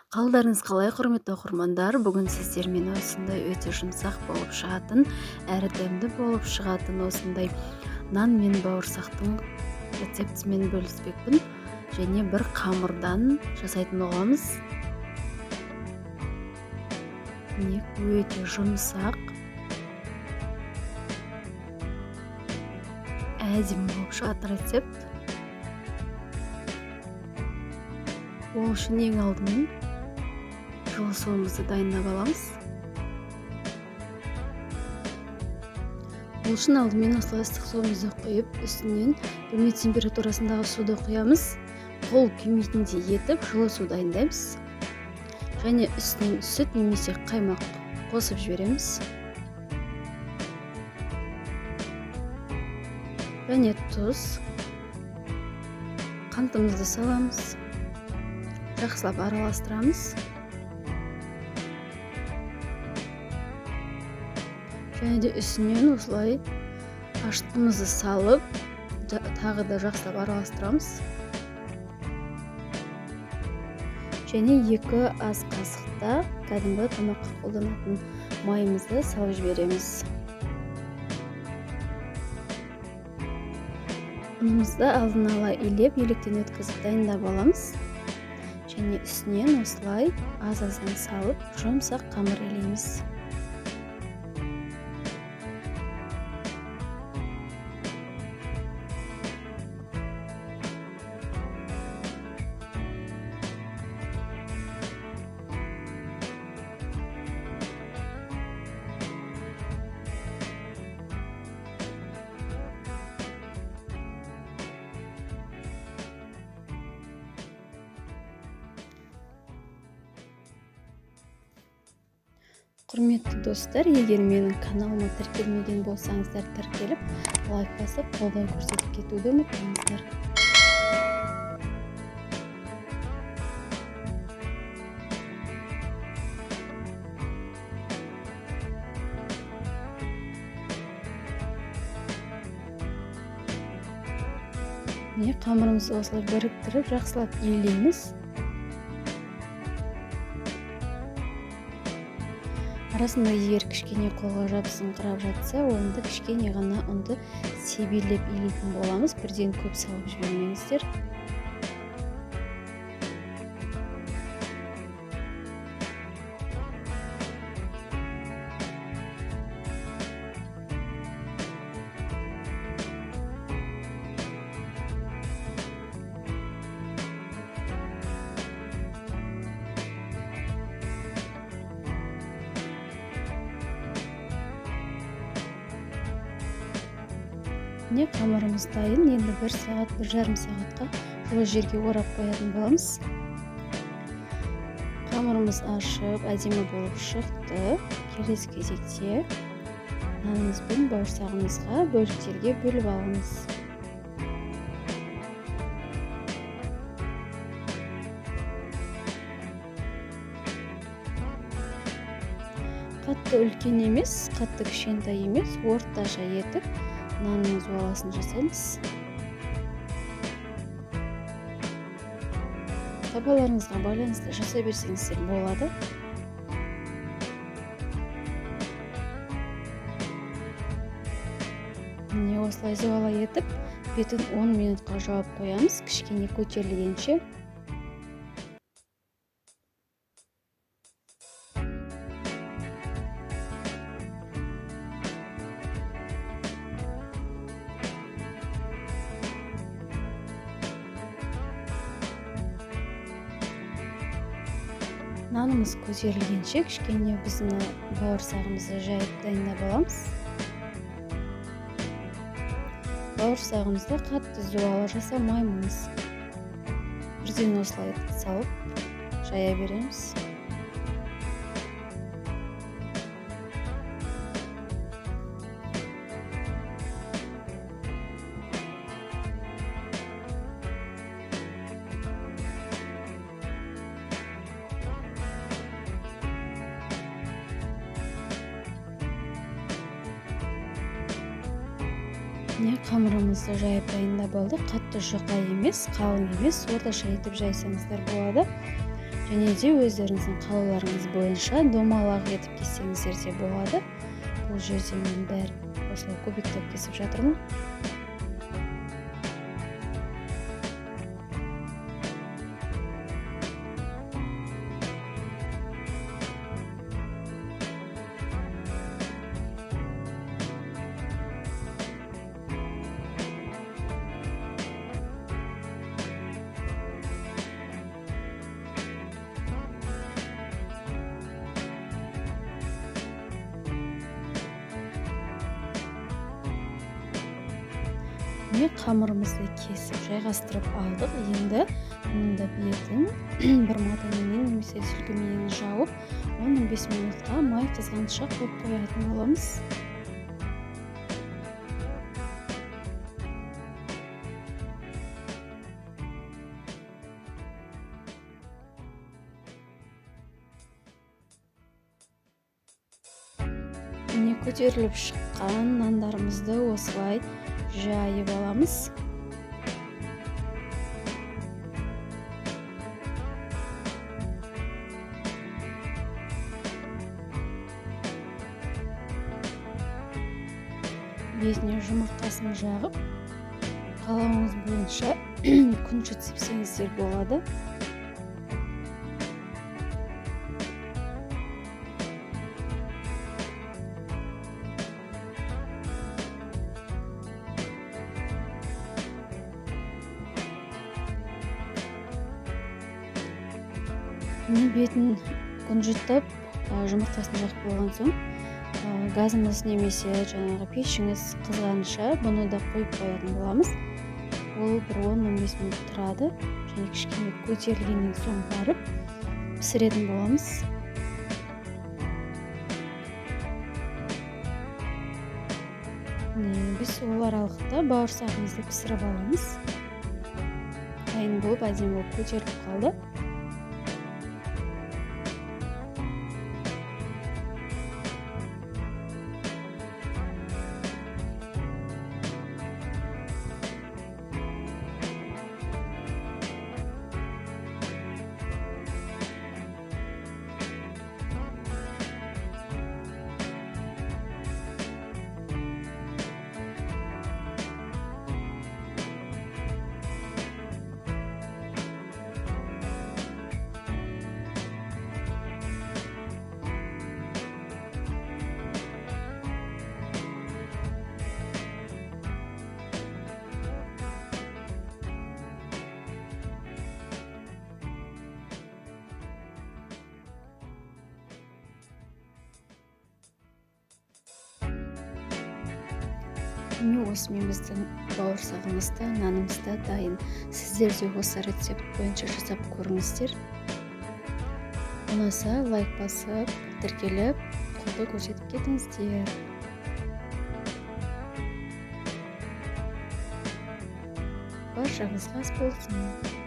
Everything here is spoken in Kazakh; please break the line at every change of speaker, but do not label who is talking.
Қалдарыңыз қалай, құрметті оқырмандар? Бүгін сіздермен осындай өте жұмсақ болып шығатын, әрі дәмді болып шығатын осындай нан мен бауырсақтың рецептімен бөліспекпін. Және бір қамырдан жасайтын боламыз. Міне, өте жұмсақ, әдемі болып шығатын рецепт. Ол үшін ең алдымен жылы суымызды дайындап аламыз. Ол үшін алдымен осылай ыстық суымызды құйып, үстінен бөлме температурасындағы суды құямыз. Қол күймейтіндей етіп жылы су дайындаймыз. Және үстінен сүт немесе қаймақ қосып жібереміз. Және тұз, қантымызды саламыз. Жақсылап араластырамыз. Және де үстінен осылай ашытқымызды салып, тағы да жақсылап араластырамыз. Және 2 ас қасықта кәдімгі тамаққа қолданатын майымызды салып жібереміз. Ұнымызды алдын ала илеп, електен өткізіп дайындап аламыз. Және үстінен осылай аз-аздан салып, жұмсақ қамыр илейміз. Құрметті достар, егер менің каналыма тіркелмеген болсаңыздар, тіркеліп, лайк басып, қолдау көрсетіп кетуді ұмытпаңыздар. Міне, қамырымызды осылай біріктіріп, жақсылап илейміз. Арасында егер кішкене қолға жабысыңқырап жатса, онда кішкене ғана ұнды себелеп илейтін боламыз. Бірден көп салып жібермеңіздер. Міне, қамырымыз дайын. Енді 1 сағат, 1,5 сағатқа жылы жерге орап қоятын боламыз. Қамырымыз ашып, әдемі болып шықты. Келесі кезекте нанымыз бен бауырсағымызға бөліктерге бөліп аламыз. Қатты үлкен емес, қатты кішкентай емес, орташа етіп нанның жуаласын жасаймыз. Табаларыңызға байланысты жасай берсеңіздер болады. Міне, осылай жуала етіп, бетін 10 минутқа жауып қоямыз, кішкене көтерілгенше. Нанымыз көтерілгенше кішкене біздің бауырсағымызды жайып дайындап аламыз. Бауырсағымызды қатты жуала жасамаймыз. Бірден осылай салып жая береміз. Міне, қамырымызды жайып дайындап алдық. Қатты жұқа емес, қалың емес, орташа етіп жайсаңыздар болады. және де өздеріңіздің қалауларыңыз бойынша домалақ етіп кессеңіздер де болады. Бұл жерде мен бәрін осылай кубиктеп кесіп жатырмын. Міне қамырымызды кесіп жайғастырып алдық. Енді мұның да бетін бір матаменен немесе сүлгімен жауып, 15 минутқа май қызғанша қойып қоятын боламыз. Міне көтеріліп шыққан нандарымызды осылай жайып аламыз. Бетіне жұмыртқасын жағып, қалауыңыз бойынша күнжіт сепсеңіздер болады. Бетін күнжіттіп, жұмыртқасын жағып болған соң, газымыз немесе жаңағы пешіңіз қызғанша бұны да қойып қоятын боламыз. Ол бір 10-15 минут тұрады, және кішкене көтерілгеннен соң барып пісіретін боламыз. Біз ол аралықта бауырсағымызды пісіріп аламыз. Дайын болып, әдемі болып көтеріліп қалды. Міне осымен біздің бауырсағымызда, нанымызда дайын. Сіздер де осы рецепт бойынша жасап көріңіздер. Ұнаса лайк басып, тіркеліп, қолдау көрсетіп кетіңіздер. Баршаңызға ас болсын.